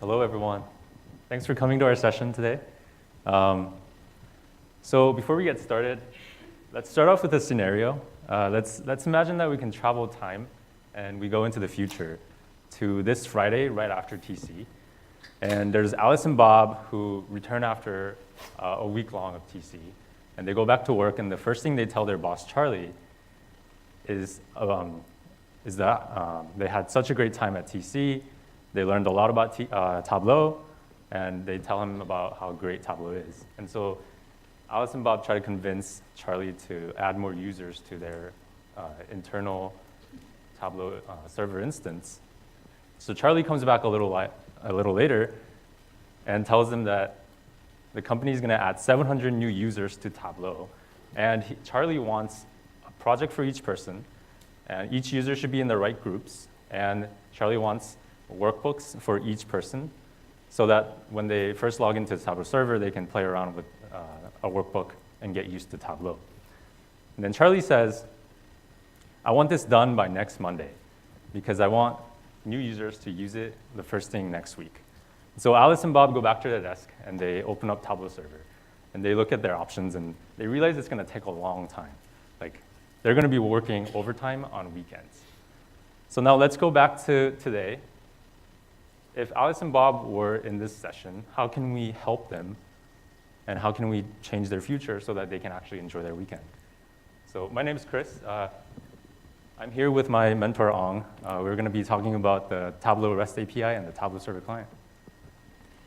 Hello, everyone. Thanks for coming to our session today. So before we get started, let's start off with a scenario. Let's imagine that we can travel time and we go into the future to this Friday right after TC. And there's Alice and Bob who return after a week long of TC. And they go back to work, and the first thing they tell their boss, Charlie, is that they had such a great time at TC. They learned a lot about Tableau, and they tell him about how great Tableau is. And so Alice and Bob try to convince Charlie to add more users to their internal Tableau server instance. So Charlie comes back a little later and tells them that the company is going to add 700 new users to Tableau. And Charlie wants a project for each person, and each user should be in the right groups. And Charlie wants workbooks for each person so that when they first log into the Tableau server, they can play around with a workbook and get used to Tableau. And then Charlie says, I want this done by next Monday because I want new users to use it the first thing next week. So Alice and Bob go back to their desk and they open up Tableau server and they look at their options and they realize it's going to take a long time. Like, they're going to be working overtime on weekends. So now let's go back to today. If Alice and Bob were in this session, how can we help them and how can we change their future so that they can actually enjoy their weekend? So my name is Chris. I'm here with my mentor, Ong. We're going to be talking about the Tableau REST API and the Tableau Server Client.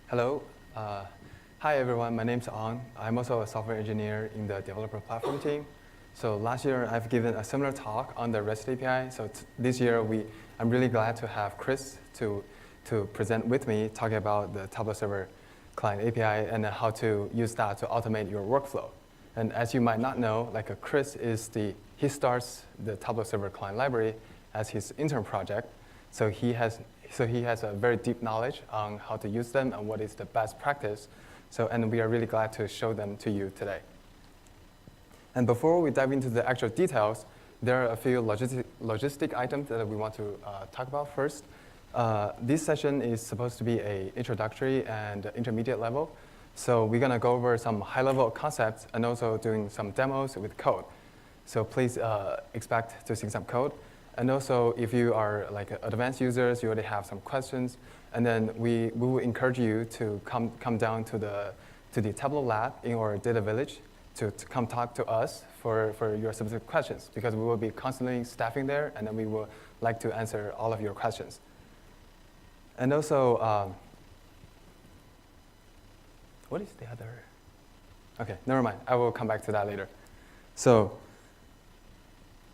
Hello. Hi, everyone. My name's Ong. I'm also a software engineer in the developer platform team. So last year, I've given a similar talk on the REST API. So this year, I'm really glad to have Chris to present with me, talking about the Tableau Server Client API and how to use that to automate your workflow. And as you might not know, Chris he starts the Tableau Server Client library as his intern project. So he has a very deep knowledge on how to use them and what is the best practice. And we are really glad to show them to you today. And before we dive into the actual details, there are a few logistic items that we want to talk about first. This session is supposed to be an introductory and intermediate level. So we're going to go over some high-level concepts and also doing some demos with code. So please expect to see some code. And also, if you are advanced users, you already have some questions. And then we will encourage you to come down to the Tableau lab in our data village to come talk to us for your specific questions, because we will be constantly staffing there, and then we will like to answer all of your questions. And also, what is the other? OK, never mind. I will come back to that later. So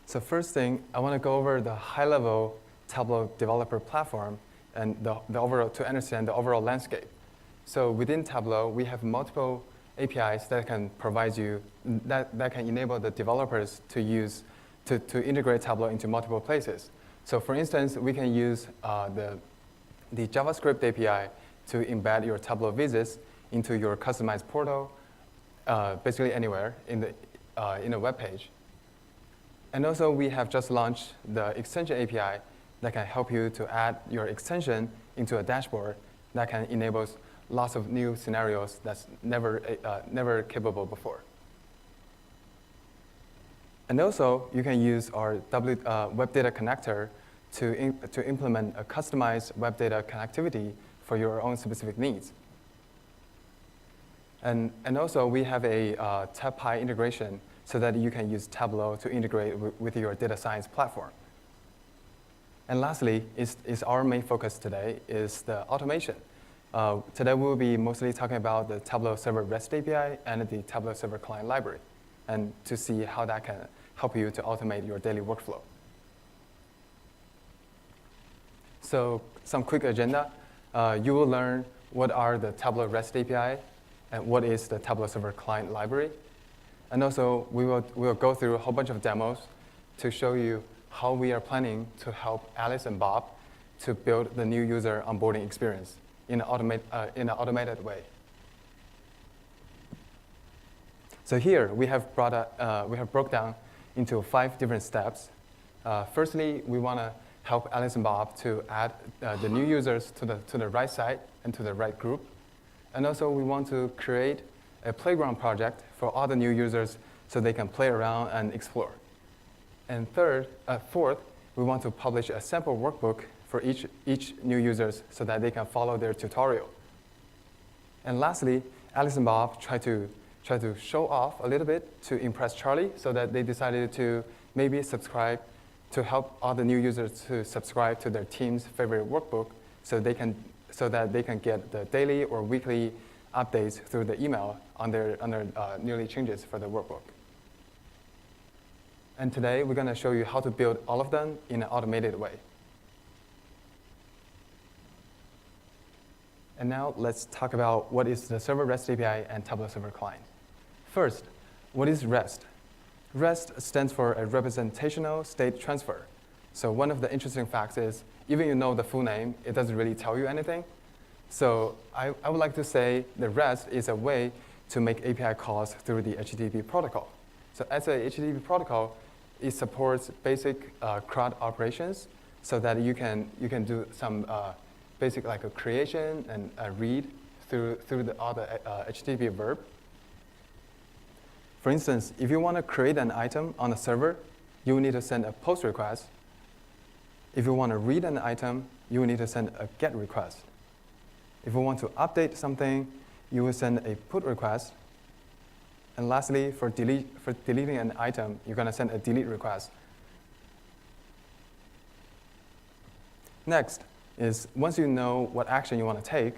first thing, I want to go over the high-level Tableau developer platform and the overall, to understand the overall landscape. So within Tableau, we have multiple APIs that can provide you, that can enable the developers to use, to integrate Tableau into multiple places. So for instance, we can use the JavaScript API to embed your Tableau visits into your customized portal, basically anywhere in a web page. And also, we have just launched the extension API that can help you to add your extension into a dashboard that can enable lots of new scenarios that's never capable before. And also, you can use our web data connector to implement a customized web data connectivity for your own specific needs. And also, we have a TabPy integration so that you can use Tableau to integrate with your data science platform. And lastly, is our main focus today is the automation. Today, we will be mostly talking about the Tableau Server REST API and the Tableau Server Client library, and to see how that can help you to automate your daily workflow. So some quick agenda. You will learn what are the Tableau REST API and what is the Tableau Server Client library. And also, we will go through a whole bunch of demos to show you how we are planning to help Alice and Bob to build the new user onboarding experience in an automated way. So here, we have broke down into 5 different steps. Firstly, we want to help Alice and Bob to add the new users to the right site and to the right group. And also, we want to create a playground project for all the new users so they can play around and explore. And fourth, we want to publish a sample workbook for each new users so that they can follow their tutorial. And lastly, Alice and Bob try to show off a little bit to impress Charlie, so that they decided to maybe subscribe to help all the new users to subscribe to their team's favorite workbook, so that they can get the daily or weekly updates through the email on their newly changes for the workbook. And today, we're going to show you how to build all of them in an automated way. And now let's talk about what is the Server REST API and Tableau Server Client. First, what is REST? REST stands for a representational state transfer. So one of the interesting facts is, even you know the full name, it doesn't really tell you anything. So I would like to say that REST is a way to make API calls through the HTTP protocol. So as a HTTP protocol, it supports basic CRUD operations, so that you can do some basic like a creation and a read through all the HTTP verb. For instance, if you want to create an item on a server, you will need to send a POST request. If you want to read an item, you will need to send a GET request. If you want to update something, you will send a PUT request. And lastly, for deleting an item, you're going to send a delete request. Next is, once you know what action you want to take,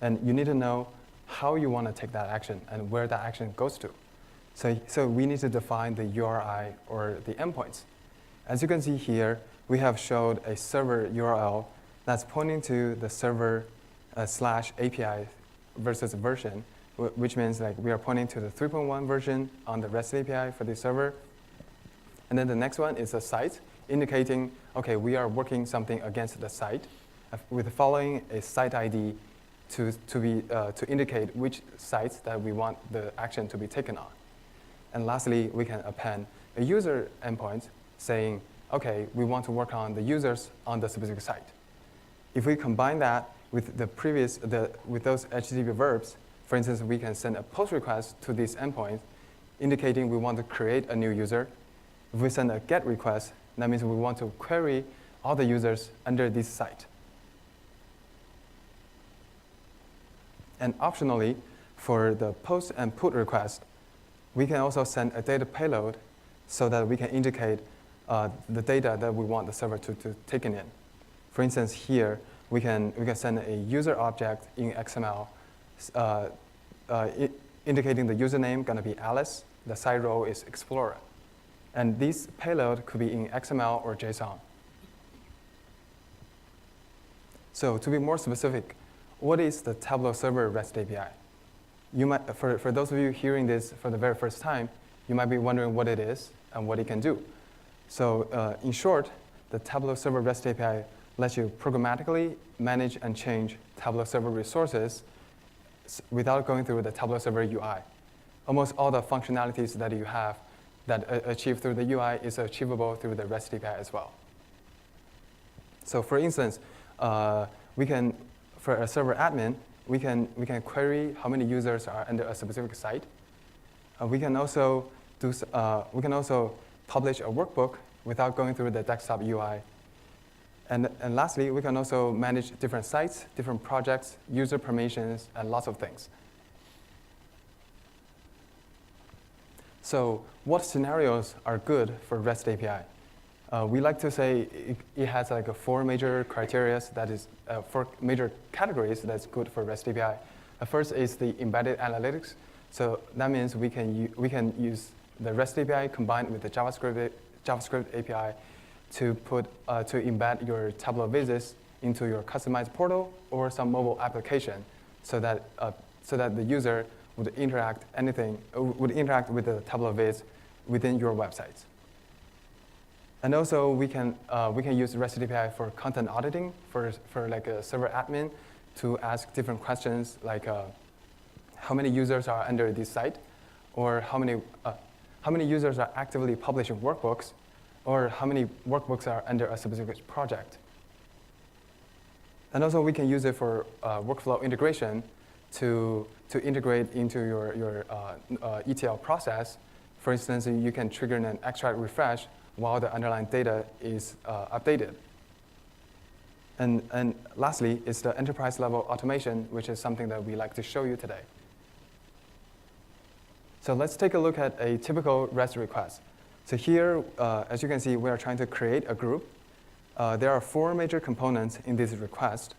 and you need to know how you want to take that action and where that action goes to. So we need to define the URI or the endpoints. As you can see here, we have showed a server URL that's pointing to the server /API versus version, which means like we are pointing to the 3.1 version on the REST API for the server. And then the next one is a site, indicating, okay, we are working something against the site, with following a site ID to indicate which sites that we want the action to be taken on. And lastly, we can append a user endpoint saying, okay, we want to work on the users on the specific site. If we combine that with with those HTTP verbs, for instance, we can send a POST request to this endpoint, indicating we want to create a new user. If we send a GET request, that means we want to query all the users under this site. And optionally, for the POST and PUT request, we can also send a data payload so that we can indicate the data that we want the server to take in. For instance, here, we can send a user object in XML indicating the username going to be Alice, the site role is Explorer. And this payload could be in XML or JSON. So to be more specific, what is the Tableau Server REST API? You might, for those of you hearing this for the very first time, you might be wondering what it is and what it can do. So in short, the Tableau Server REST API lets you programmatically manage and change Tableau Server resources without going through the Tableau Server UI. Almost all the functionalities that you have that achieved through the UI is achievable through the REST API as well. So for instance, we can, for a server admin, we can query how many users are under a specific site. We can also publish a workbook without going through the desktop UI. And lastly, we can also manage different sites, different projects, user permissions, and lots of things. So what scenarios are good for REST API? We like to say it has like 4 major criteria, that is 4 major categories that's good for REST API. First is the embedded analytics. So that means we can use the REST API combined with the JavaScript API to embed your Tableau visits into your customized portal or some mobile application, so that the user would interact with the Tableau viz within your websites. And also we can use REST API for content auditing for like a server admin to ask different questions like how many users are under this site, or how many users are actively publishing workbooks, or how many workbooks are under a specific project. And also, we can use it for workflow integration to integrate into your ETL process. For instance, you can trigger an extract refresh while the underlying data is updated. And lastly, is the enterprise-level automation, which is something that we like to show you today. So let's take a look at a typical REST request. So here, as you can see, we are trying to create a group. There are 4 major components in this request.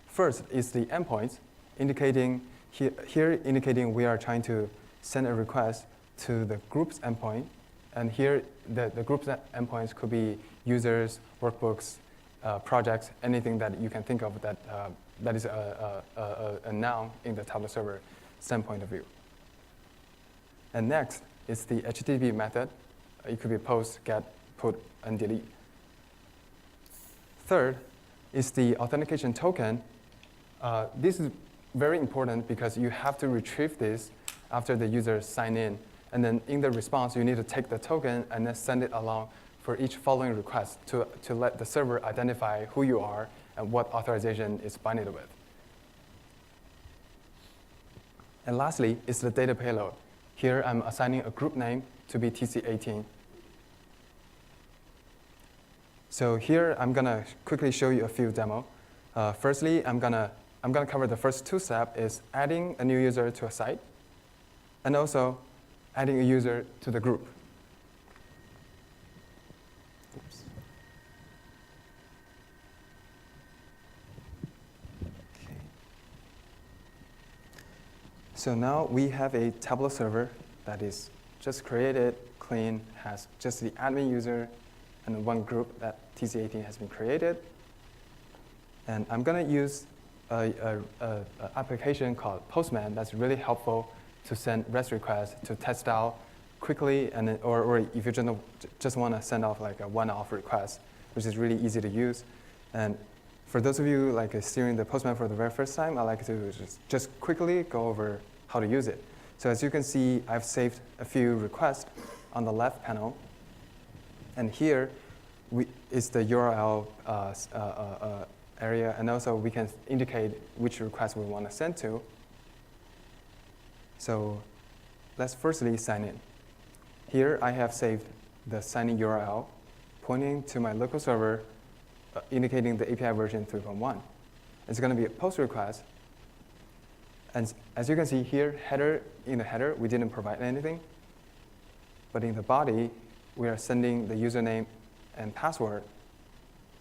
First is the endpoints, indicating indicating we are trying to send a request to the group's endpoint. And here, the group's endpoints could be users, workbooks, projects, anything that you can think of that is a noun in the Tableau Server standpoint of view. And next is the HTTP method. It could be post, get, put, and delete. Third is the authentication token. This is very important because you have to retrieve this after the user sign in. And then in the response, you need to take the token and then send it along for each following request to let the server identify who you are and what authorization is binded with. And lastly is the data payload. Here, I'm assigning a group name to be TC18. So here, I'm going to quickly show you a few demos. Firstly, I'm gonna cover the first 2 steps, is adding a new user to a site, and also adding a user to the group. Oops. Okay. So now we have a Tableau server that is just created, clean, has just the admin user and 1 group that TC18 has been created. And I'm going to use an application called Postman that's really helpful to send REST requests to test out quickly, and then, or if you just want to send off like a one-off request, which is really easy to use. And for those of you like steering the Postman for the very first time, I like to just quickly go over how to use it. So as you can see, I've saved a few requests on the left panel, and here is the URL area, and also we can indicate which request we want to send to. So let's firstly sign in. Here I have saved the sign-in URL pointing to my local server, indicating the API version 3.1. It's going to be a post request. And as you can see here, in the header, we didn't provide anything. But in the body, we are sending the username and password,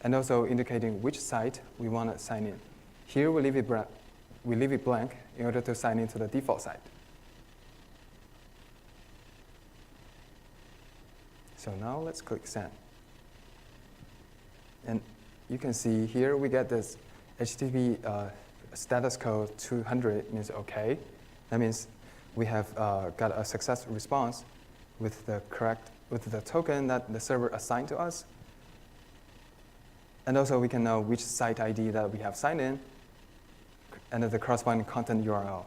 and also indicating which site we want to sign in. Here we leave it blank in order to sign into the default site. So now let's click send. And you can see here we get this HTTP status code 200 means OK. That means we have got a success response with the token that the server assigned to us. And also we can know which site ID that we have signed in and the corresponding content URL.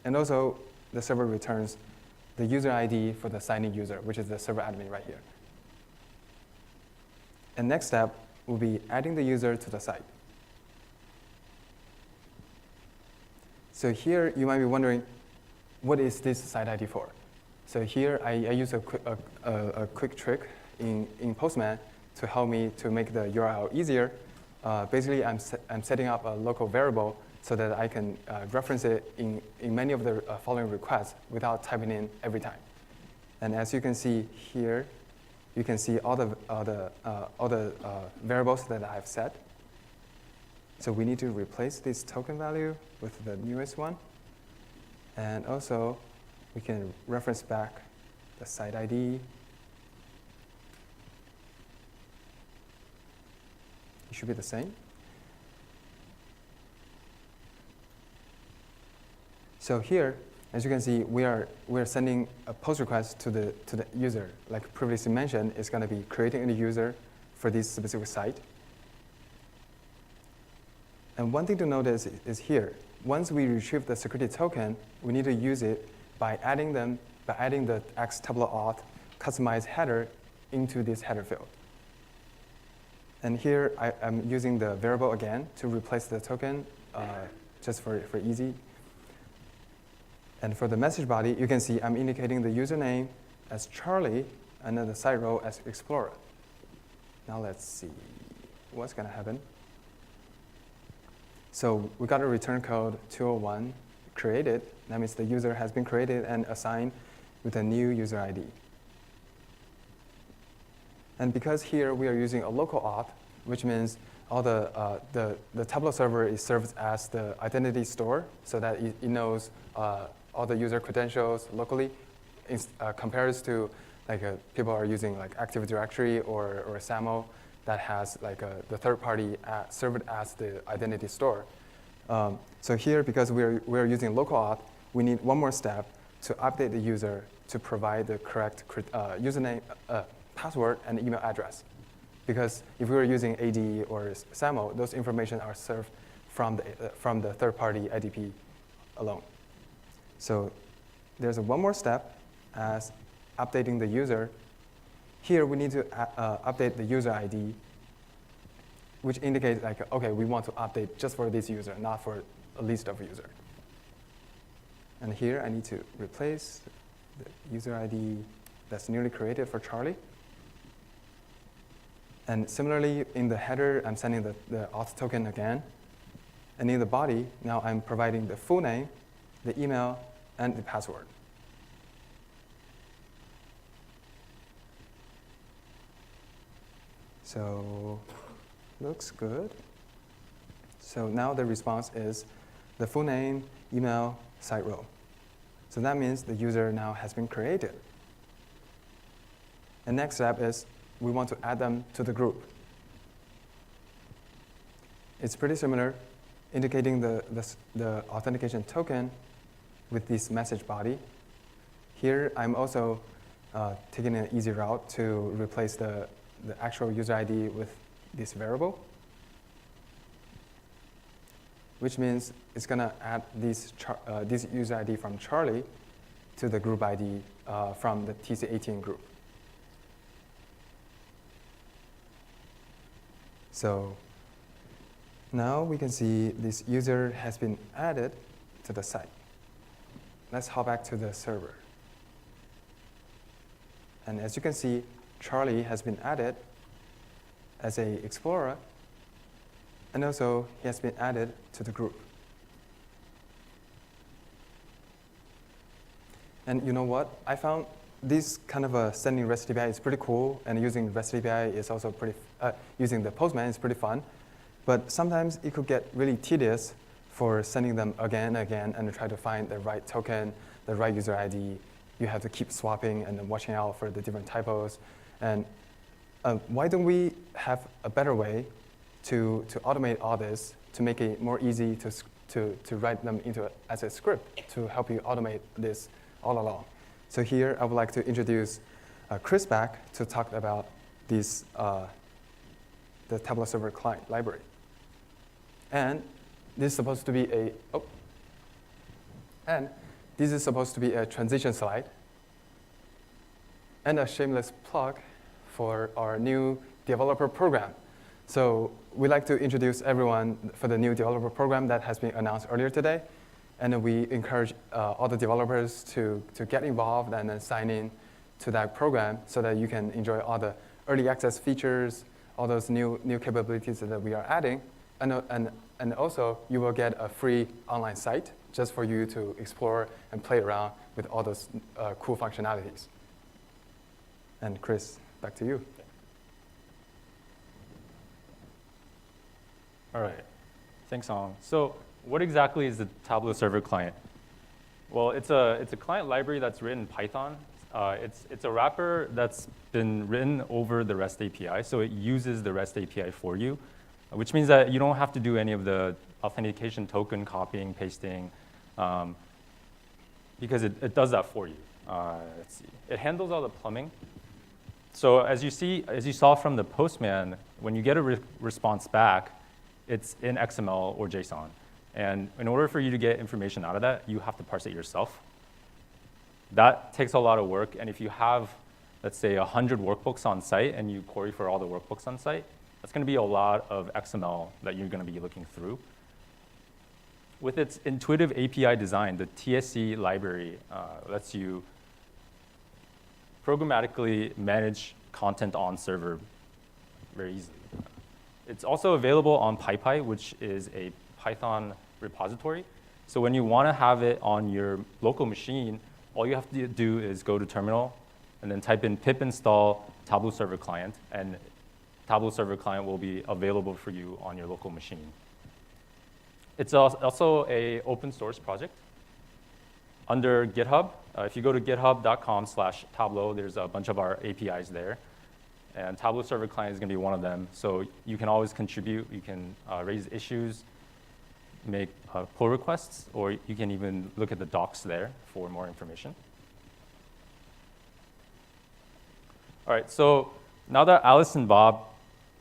And also the server returns the user ID for the signing user, which is the server admin right here. And next step will be adding the user to the site. So here you might be wondering, what is this site ID for? So here I use a quick trick in Postman to help me to make the URL easier. Basically, I'm setting up a local variable so that I can reference it in many of the following requests without typing in every time. And as you can see here, you can see all the variables that I've set. So we need to replace this token value with the newest one. And also, we can reference back the site ID. It should be the same. So here, as you can see, we are sending a post request to the user. Like previously mentioned, it's going to be creating a user for this specific site. And one thing to notice is here, once we retrieve the security token, we need to use it by adding them by adding the X Tableau auth customized header into this header field. And here I'm using the variable again to replace the token just for easy. And for the message body, you can see I'm indicating the username as Charlie and then the site row as Explorer. Now let's see what's going to happen. So we got a return code 201 created. That means the user has been created and assigned with a new user ID. And because here we are using a local auth, which means all the Tableau server is served as the identity store so that it knows all the user credentials locally, compares to like people are using like Active Directory or SAML that has like the third party served as the identity store. So here, because we're using local auth, we need one more step to update the user to provide the correct username, password, and email address. Because if we were using AD or SAML, those information are served from the third party IDP alone. So there's one more step as updating the user. Here we need to update the user ID, which indicates like, okay, we want to update just for this user, not for a list of users. And here I need to replace the user ID that's newly created for Charlie. And similarly, in the header, I'm sending the auth token again. And in the body, now I'm providing the full name, the email, and the password. So looks good. So now the response is the full name, email, site row. So that means the user now has been created. The next step is we want to add them to the group. It's pretty similar, indicating the authentication token with this message body. Here, I'm also taking an easy route to replace the actual user ID with this variable, which means it's going to add this user ID from Charlie to the group ID from the TC18 group. So now we can see this user has been added to the site. Let's hop back to the server. And as you can see, Charlie has been added as an explorer, and also he has been added to the group. And you know what? I found this kind of a sending REST API is pretty cool, and using REST API is also pretty, using the Postman is pretty fun. But sometimes it could get really tedious for sending them again and again and try to find the right token, the right user ID. You have to keep swapping and then watching out for the different typos. And why don't we have a better way to automate all this, to make it more easy to write them into as a script to help you automate this all along. So here I would like to introduce Chris back to talk about this, the Tableau Server Client library. And this is supposed to be a transition slide and a shameless plug for our new developer program. So we'd like to introduce everyone for the new developer program that has been announced earlier today. And we encourage all the developers to get involved and then sign in to that program so that you can enjoy all the early access features, all those new capabilities that we are adding. And also, you will get a free online site just for you to explore and play around with all those cool functionalities. And Chris, back to you. All right. Thanks, Ong. So what exactly is the Tableau Server Client? Well, it's a client library that's written in Python. It's a wrapper that's been written over the REST API, so it uses the REST API for you, which means that you don't have to do any of the authentication token copying, pasting, because it does that for you. Let's see. It handles all the plumbing. So as you saw from the Postman, when you get a response back, it's in XML or JSON. And in order for you to get information out of that, you have to parse it yourself. that takes a lot of work. And if you have, let's say, 100 workbooks on site and you query for all the workbooks on site, that's going to be a lot of XML that you're going to be looking through. With its intuitive API design, the TSC library lets you programmatically manage content on server very easily. It's also available on PyPy, which is a Python repository. So when you want to have it on your local machine, all you have to do is go to terminal and then type in pip install Tableau Server Client, and Tableau Server Client will be available for you on your local machine. It's also an open source project. Under GitHub, if you go to github.com/Tableau, there's a bunch of our APIs there. And Tableau Server Client is going to be one of them. So you can always contribute. You can raise issues, make pull requests, or you can even look at the docs there for more information. All right, so now that Alice and Bob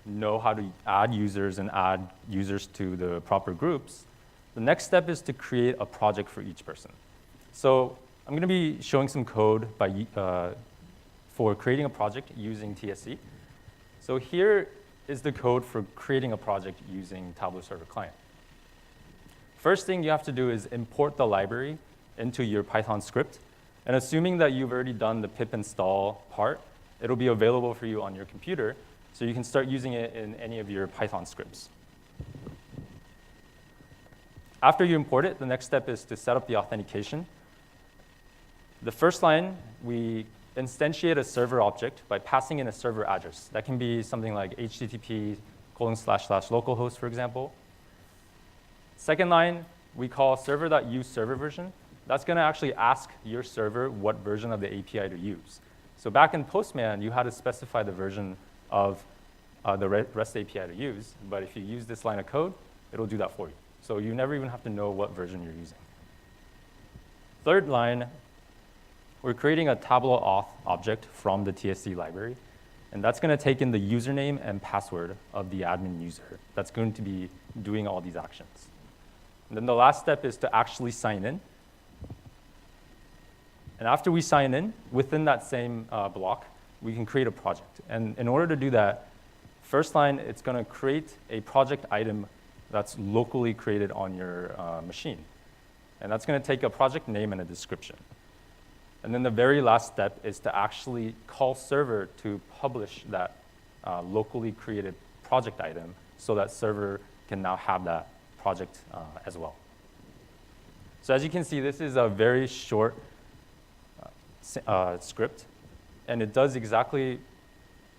know how to add users and add users to the proper groups, the next step is to create a project for each person. So I'm going to be showing some code for creating a project using TSC. So here is the code for creating a project using Tableau Server Client. First thing you have to do is import the library into your Python script. And assuming that you've already done the pip install part, it'll be available for you on your computer, so you can start using it in any of your Python scripts. After you import it, the next step is to set up the authentication. The first line, we instantiate a server object by passing in a server address. That can be something like http://localhost, for example. Second line, we call server.useServerVersion. That's going to actually ask your server what version of the API to use. So back in Postman, you had to specify the version of the REST API to use. But if you use this line of code, it'll do that for you. So you never even have to know what version you're using. Third line, we're creating a Tableau auth object from the TSC library. And that's going to take in the username and password of the admin user that's going to be doing all these actions. And then the last step is to actually sign in. And after we sign in, within that same block, we can create a project. And in order to do that, first line, it's going to create a project item that's locally created on your machine. And that's going to take a project name and a description. And then the very last step is to actually call server to publish that locally created project item so that server can now have that project as well. So as you can see, this is a very short script, and it does exactly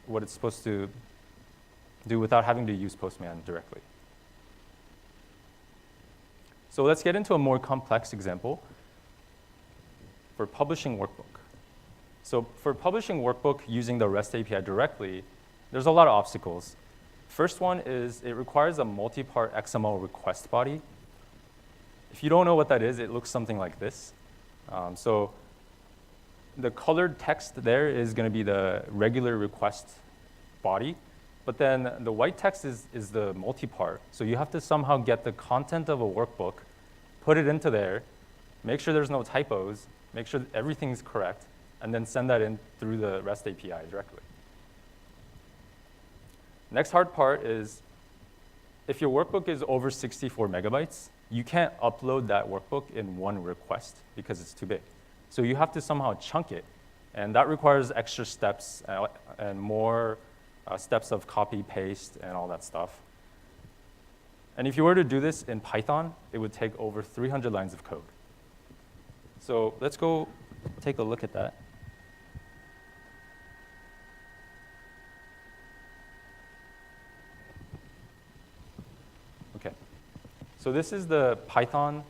what it's supposed to do without having to use Postman directly. So let's get into a more complex example for publishing workbook. So for publishing workbook using the REST API directly, there's a lot of obstacles. First one is it requires a multi-part XML request body. If you don't know what that is, it looks something like this. So the colored text there is going to be the regular request body. But then the white text is the multi-part. So you have to somehow get the content of a workbook, put it into there, make sure there's no typos, make sure that everything's correct, and then send that in through the REST API directly. Next hard part is if your workbook is over 64 megabytes, you can't upload that workbook in one request because it's too big. So you have to somehow chunk it. And that requires extra steps and more steps of copy, paste, and all that stuff. And if you were to do this in Python, it would take over 300 lines of code. So let's go take a look at that. OK. So this is the Python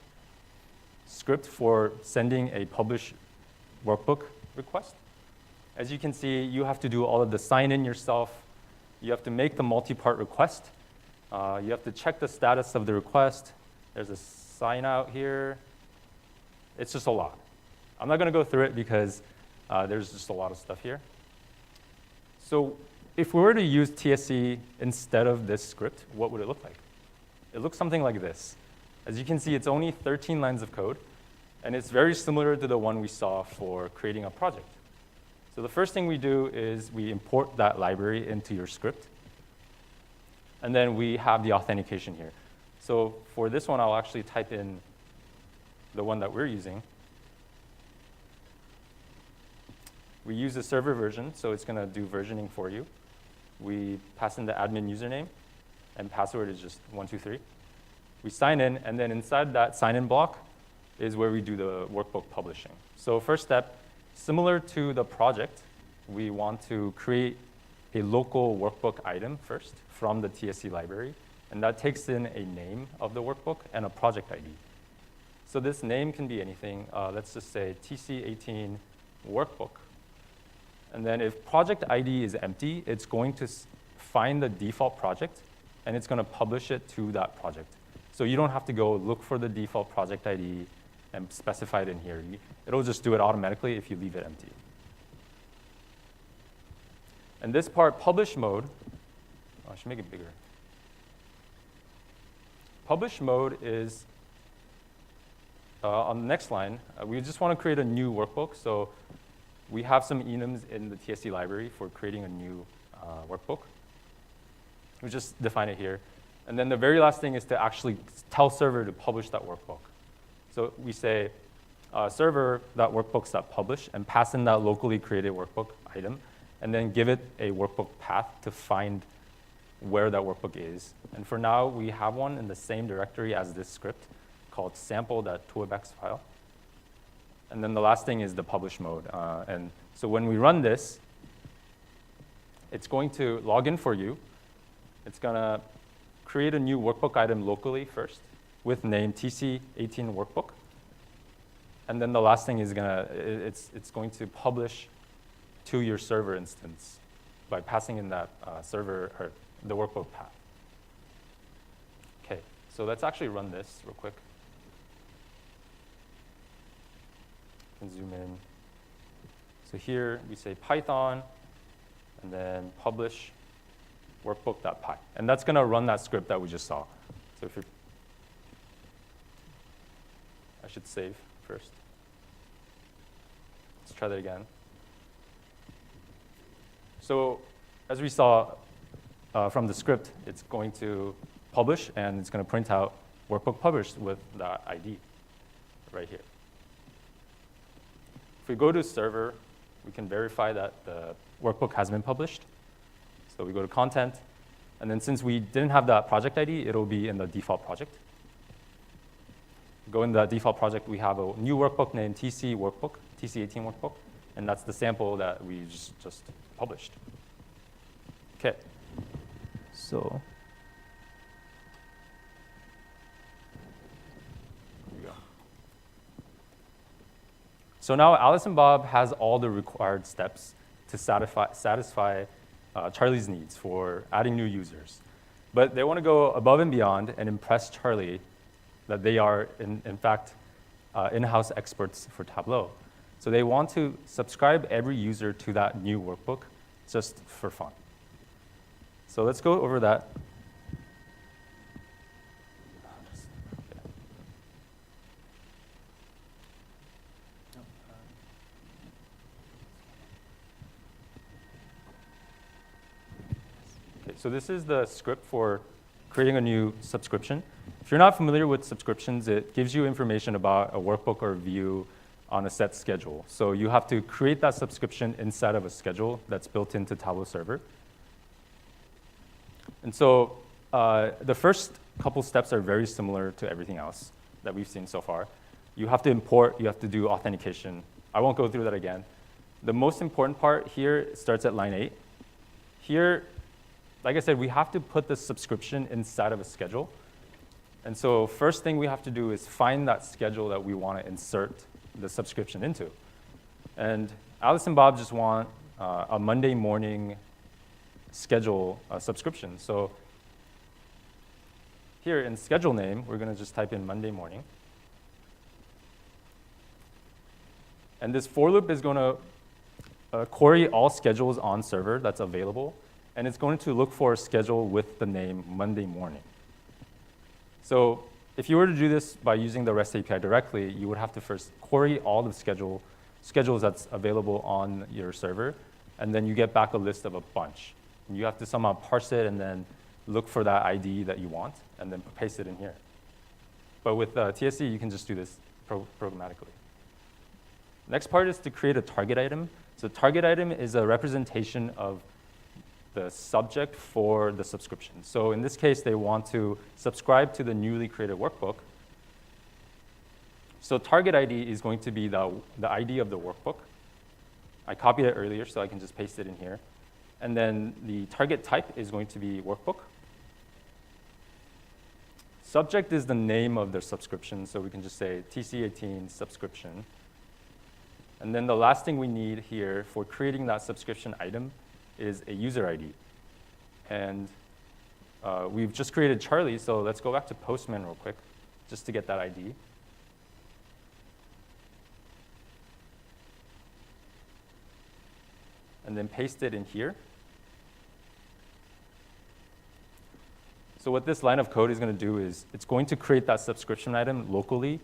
script for sending a publish workbook request. As you can see, you have to do all of the sign in yourself. You have to make the multi-part request. You have to check the status of the request. There's a sign out here. It's just a lot. I'm not going to go through it because there's just a lot of stuff here. So if we were to use TSC instead of this script, what would it look like? It looks something like this. As you can see, it's only 13 lines of code. And it's very similar to the one we saw for creating a project. So the first thing we do is we import that library into your script. And then we have the authentication here. So for this one, I'll actually type in the one that we're using. We use the server version, so it's going to do versioning for you. We pass in the admin username, and password is just 123. We sign in, and then inside that sign-in block is where we do the workbook publishing. So first step, similar to the project, we want to create a local workbook item first from the TSC library, and that takes in a name of the workbook and a project ID. So this name can be anything. Let's just say TC18 workbook. And then if project ID is empty, it's going to find the default project, and it's going to publish it to that project. So you don't have to go look for the default project ID and specify it in here. It'll just do it automatically if you leave it empty. And this part, publish mode, I should make it bigger. Publish mode is, on the next line, we just want to create a new workbook. So we have some enums in the TSC library for creating a new workbook. We just define it here. And then the very last thing is to actually tell server to publish that workbook. So we say server.workbooks.publish and pass in that locally created workbook item, and then give it a workbook path to find where that workbook is. And for now, we have one in the same directory as this script called sample.toolbox file. And then the last thing is the publish mode. And so when we run this, it's going to log in for you. It's going to create a new workbook item locally first with name TC18 workbook. And then the last thing is it's going to publish to your server instance by passing in that server or the workbook path. Okay, so let's actually run this real quick. Can zoom in. So here we say Python, and then publish workbook.py. And that's going to run that script that we just saw. So if I should save first. Let's try that again. So as we saw from the script, it's going to publish, and it's going to print out workbook published with the ID right here. If we go to server, we can verify that the workbook has been published. So we go to content, and then since we didn't have that project ID, it'll be in the default project. Go in the default project, we have a new workbook named TC workbook, TC18 workbook, and that's the sample that we just published. Okay, so here we go. So now Alice and Bob has all the required steps to satisfy Charlie's needs for adding new users. But they want to go above and beyond and impress Charlie that they are, in fact, in-house experts for Tableau. So they want to subscribe every user to that new workbook just for fun. So let's go over that. Okay, so this is the script for creating a new subscription. If you're not familiar with subscriptions, it gives you information about a workbook or view on a set schedule. So you have to create that subscription inside of a schedule that's built into Tableau Server. And so the first couple steps are very similar to everything else that we've seen so far. You have to import, you have to do authentication. I won't go through that again. The most important part here starts at line 8. Here, like I said, we have to put the subscription inside of a schedule. And so first thing we have to do is find that schedule that we want to insert the subscription into. And Alice and Bob just want a Monday morning schedule subscription. So here in schedule name, we're going to just type in Monday morning. And this for loop is going to query all schedules on server that's available. And it's going to look for a schedule with the name Monday morning. So if you were to do this by using the REST API directly, you would have to first query all the schedules that's available on your server, and then you get back a list of a bunch. And you have to somehow parse it and then look for that ID that you want, and then paste it in here. But with TSC, you can just do this programmatically. Next part is to create a target item. So target item is a representation of the subject for the subscription. So in this case, they want to subscribe to the newly created workbook. So target ID is going to be the ID of the workbook. I copied it earlier, so I can just paste it in here. And then the target type is going to be workbook. Subject is the name of their subscription, so we can just say TC18 subscription. And then the last thing we need here for creating that subscription item is a user ID. And we've just created Charlie, so let's go back to Postman real quick, just to get that ID. And then paste it in here. So what this line of code is going to do is it's going to create that subscription item locally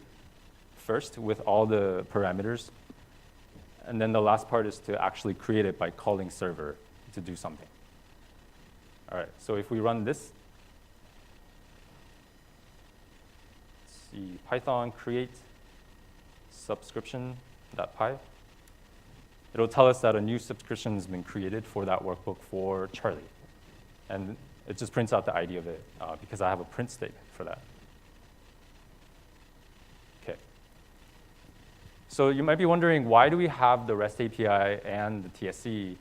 first with all the parameters. And then the last part is to actually create it by calling server to do something. All right, so if we run this, let's see, Python create subscription.py. It'll tell us that a new subscription has been created for that workbook for Charlie. And it just prints out the ID of it because I have a print statement for that. Okay. So you might be wondering, why do we have the REST API and the TSC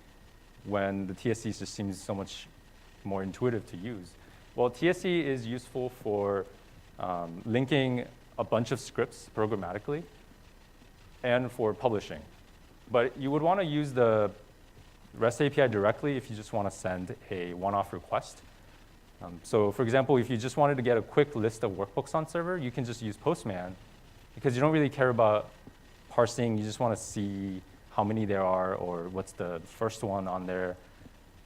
when the TSC just seems so much more intuitive to use? Well, TSC is useful for linking a bunch of scripts programmatically and for publishing. But you would want to use the REST API directly if you just want to send a one-off request. So for example, if you just wanted to get a quick list of workbooks on server, you can just use Postman because you don't really care about parsing. You just want to see how many there are or what's the first one on there.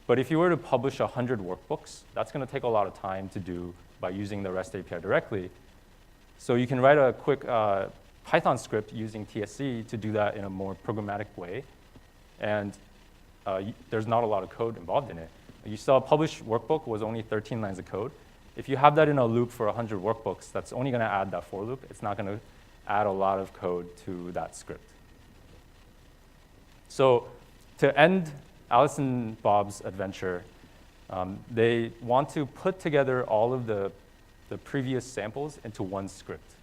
But if you were to publish 100 workbooks, that's going to take a lot of time to do by using the REST API directly. So you can write a quick Python script using TSC to do that in a more programmatic way. And there's not a lot of code involved in it. You saw a published workbook was only 13 lines of code. If you have that in a loop for 100 workbooks, that's only going to add that for loop. It's not going to add a lot of code to that script. So to end Alice and Bob's adventure, they want to put together all of the previous samples into one script.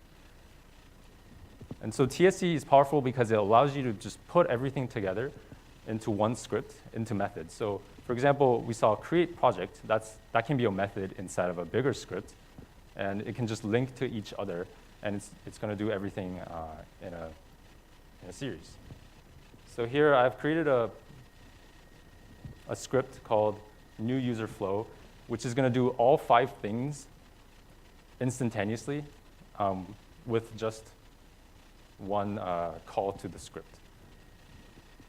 And so TSC is powerful because it allows you to just put everything together into one script, into methods. So for example, we saw create project. That can be a method inside of a bigger script. And it can just link to each other. And it's going to do everything in a series. So here I've created a script called new user flow, which is going to do all 5 things instantaneously with just one call to the script.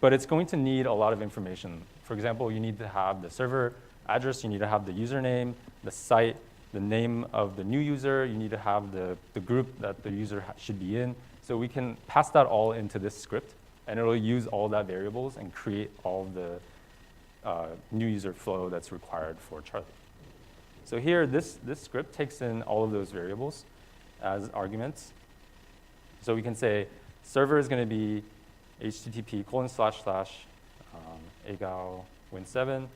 But it's going to need a lot of information. For example, you need to have the server address, you need to have the username, the site, the name of the new user, you need to have the group that the user should be in. So we can pass that all into this script, and it'll use all that variables and create all the new user flow that's required for Charlie. So here, this script takes in all of those variables as arguments. So we can say server is going to be http:// egal win7.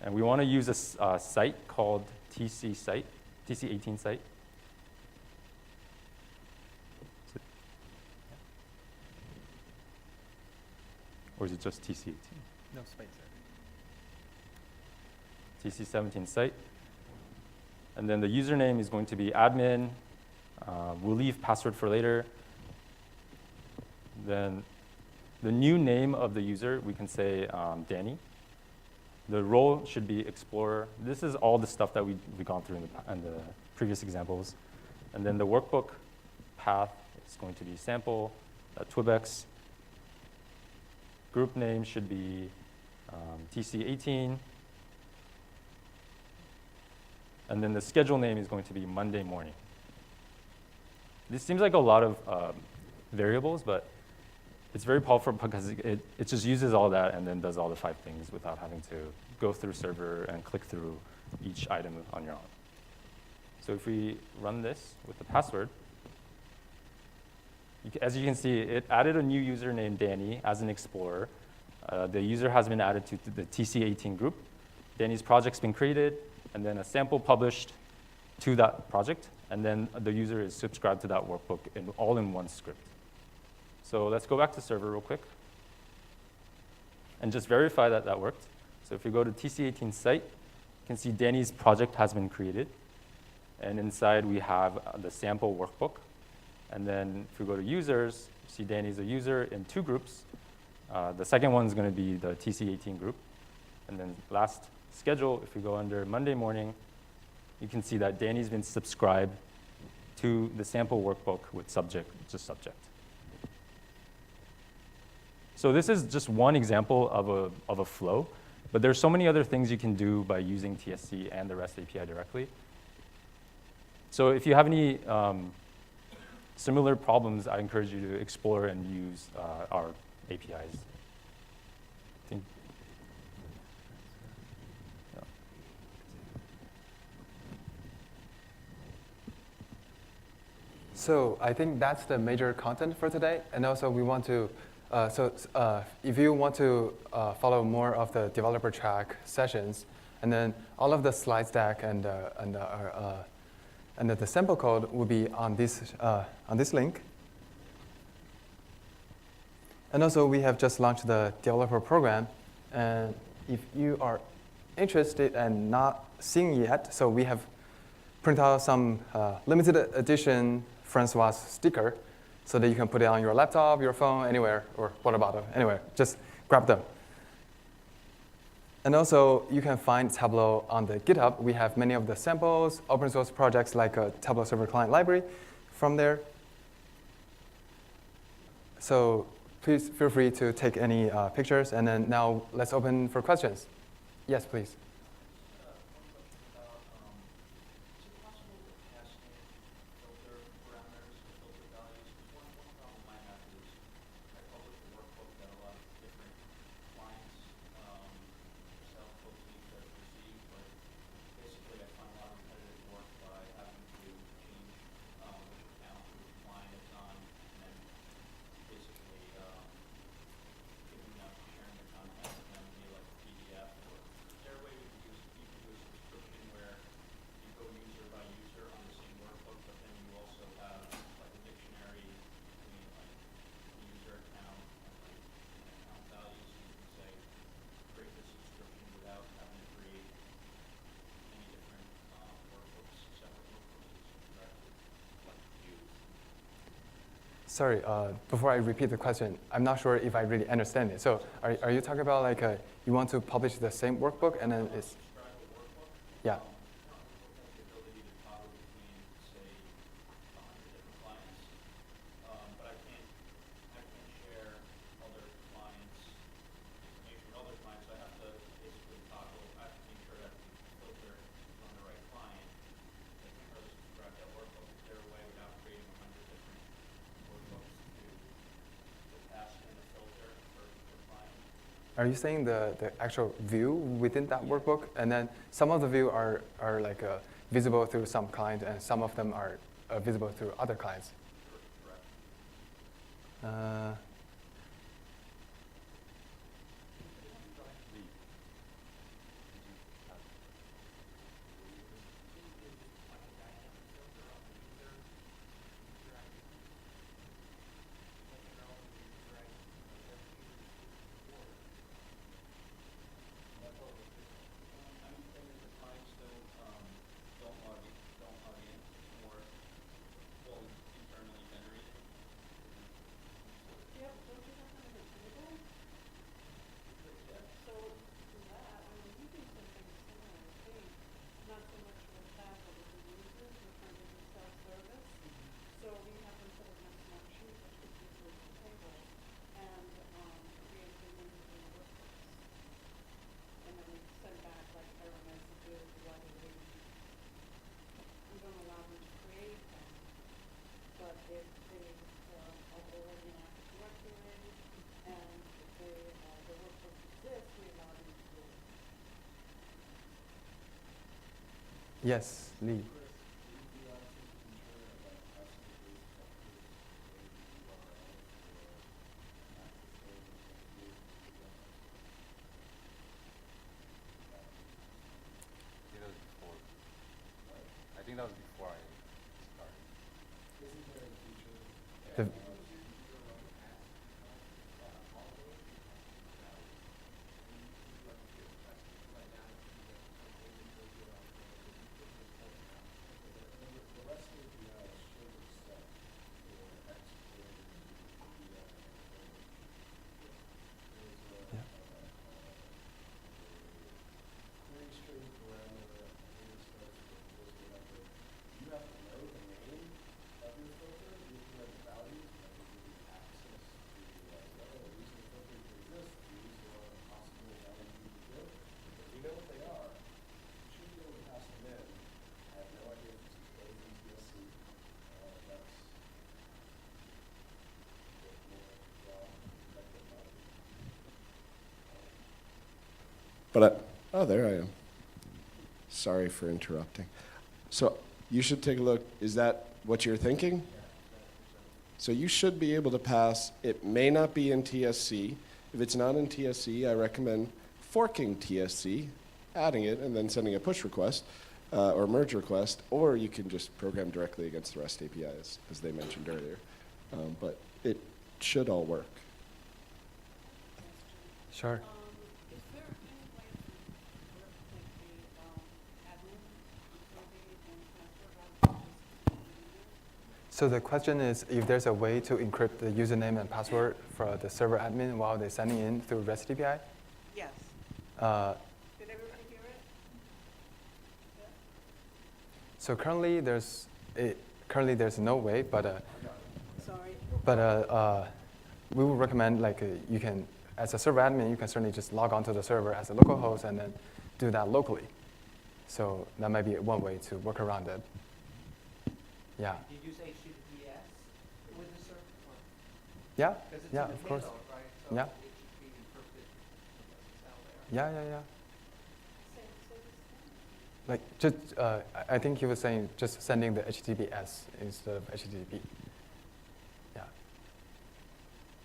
And we want to use a site called TC site, TC18 site. Or is it just TC18? No space there. TC17 site. And then the username is going to be admin. We'll leave password for later. Then the new name of the user, we can say Danny. The role should be Explorer. This is all the stuff that we've gone through in the previous examples. And then the workbook path is going to be sample.twibx. Group name should be TC18. And then the schedule name is going to be Monday morning. This seems like a lot of variables, but it's very powerful because it just uses all that and then does all the 5 things without having to go through server and click through each item on your own. So if we run this with the password, as you can see, it added a new user named Danny as an explorer. The user has been added to the TC18 group. Danny's project's been created, and then a sample published to that project, and then the user is subscribed to that workbook all in one script. So let's go back to server real quick and just verify that that worked. So if we go to TC18 site, you can see Danny's project has been created. And inside we have the sample workbook. And then if we go to users, you see Danny's a user in 2 groups. The second one is going to be the TC18 group. And then last, schedule, if we go under Monday morning, you can see that Danny's been subscribed to the sample workbook with subject, just subject. So this is just one example of a flow, but there's so many other things you can do by using TSC and the REST API directly. So if you have any similar problems, I encourage you to explore and use our APIs. So I think that's the major content for today. And also we want to, if you want to follow more of the developer track sessions, and then all of the slides deck and the sample code will be on this link. And also we have just launched the developer program. And if you are interested and not seeing yet, so we have printed out some limited edition Francois sticker so that you can put it on your laptop, your phone, anywhere, or water bottle, anywhere. Just grab them. And also, you can find Tableau on the GitHub. We have many of the samples, open source projects like a Tableau Server Client library from there. So please feel free to take any pictures. And then now let's open for questions. Yes, please. Sorry, before I repeat the question, I'm not sure if I really understand it. So are you talking about like you want to publish the same workbook and then it's, yeah. Are you saying the actual view within that workbook? And then some of the view are like visible through some client, and some of them are visible through other clients? Yes, Lee. I think that was before I The, started. yeah. But oh, there I am. Sorry for interrupting. So you should take a look. Is that what you're thinking? So you should be able to pass. It may not be in TSC. If it's not in TSC, I recommend forking TSC, adding it, and then sending a push request or merge request, or you can just program directly against the REST API, as they mentioned earlier. But it should all work. Sure. Is there any way to work with the admin before and password? So the question is if there's a way to encrypt the username and password for the server admin while they're sending in through REST API. Yes. Uh, Did everybody hear it? Yeah? so currently there's no way, but Sorry. we would recommend you can, as a server admin, you can certainly just log onto the server as a local host and then do that locally. So that might be one way to work around it. Yeah. Did you say HTTPS with the server? Yeah. Because it's Yeah. in the Of course. payload, right? So Yeah. it should be encrypted because it's out there. Yeah. Say Like just, I think he was saying just sending the HTTPS instead of HTTP. Yeah.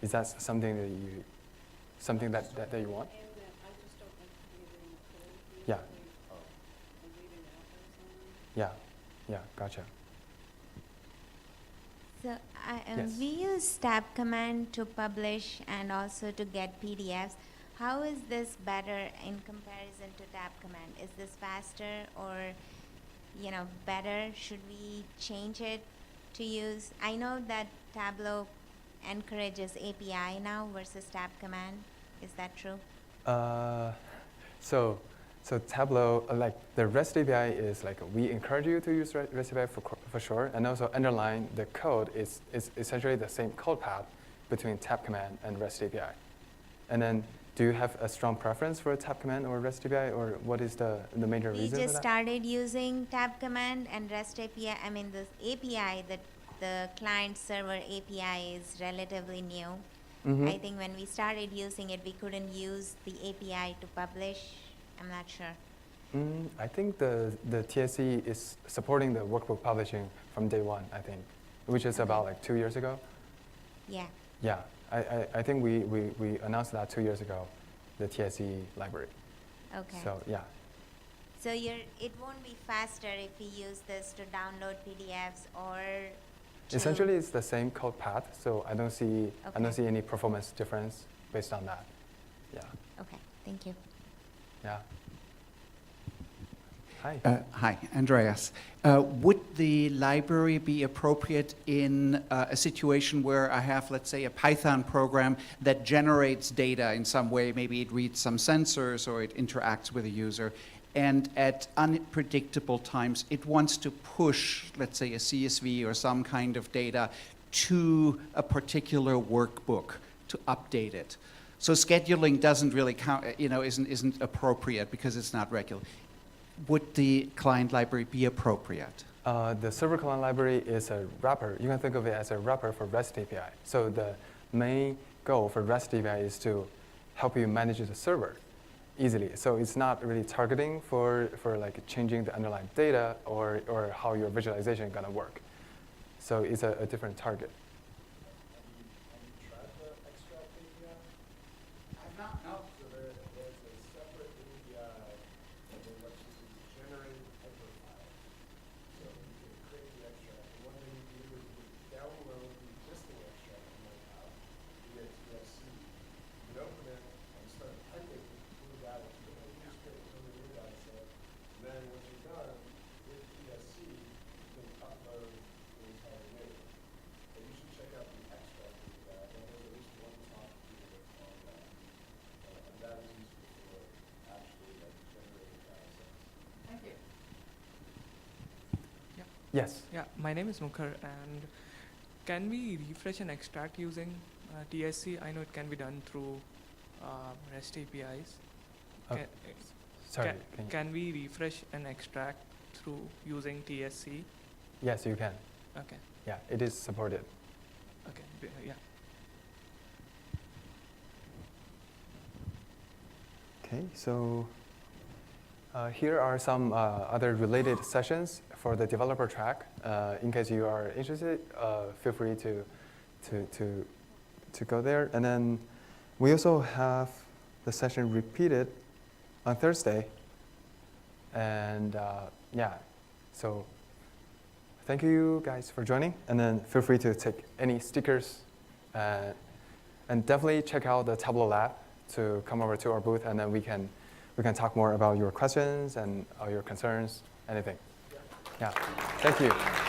Is that something that you want? And I just don't like reading code. Yeah. I'm reading apples on Yeah. Gotcha. So Yes. we use tab command to publish and also to get PDFs. How is this better in comparison to tab command? Is this faster or, better? Should we change it to use? I know that Tableau encourages API now versus tab command. Is that true? So Tableau, like the REST API is we encourage you to use REST API for sure, and also underlying the code is essentially the same code path between tab command and REST API. And then, do you have a strong preference for a tab command or REST API, or what is the major We reason for just that? started using tab command and REST API. I mean, the API, the client server API is relatively new. Mhm. I think when we started using it, we couldn't use the API to publish. I'm not sure. I think the TSC is supporting the workbook publishing from day one, I think, which is about 2 years ago. Yeah. Yeah, I think we announced that 2 years ago, the TSC library. Okay. So yeah, So it won't be faster if we use this to download PDFs or to essentially it's the same code path. So I don't see Okay. any performance difference based on that. Yeah, Okay, thank you. yeah. Hi. Hi, Andreas. Would the library be appropriate in a situation where I have, let's say, a Python program that generates data in some way? Maybe it reads some sensors or it interacts with a user, and at unpredictable times it wants to push, let's say, a CSV or some kind of data to a particular workbook to update it. So scheduling doesn't really count, isn't appropriate because it's not regular. Would the client library be appropriate? The server client library is a wrapper. You can think of it as a wrapper for REST API. So the main goal for REST API is to help you manage the server. easily. So it's not really targeting for like changing the underlying data or how your visualization is gonna work. So it's a different target. Have you tried the extract API? I've not, no. So there's a separate API that will let you generate hyperfiles. So you can create the extract. And one thing you can do is you can download the existing extract you might have via TSC. You can open it and start typing new data to it. You just create a new data set. And then once you're done with TSC, you can upload the entire data. But you should check out the extract API. And there's at least one talk here on that. And that is useful for actually like generating data sets. Thank you. Yes. Yeah, my name is Mukhar, and can we refresh and extract using TSC? I know it can be done through REST APIs. Oh, Can, Sorry. can we refresh and extract through using TSC? Yes, you can. Okay, Yeah, it is supported. okay, yeah. Okay, so here are some other related sessions for the developer track. In case you are interested, feel free to go there. And then we also have the session repeated on Thursday. And yeah, so thank you guys for joining. And then feel free to take any stickers. And definitely check out the Tableau lab to come over to our booth, and then we can talk more about your questions and your concerns, anything. Yeah, thank you.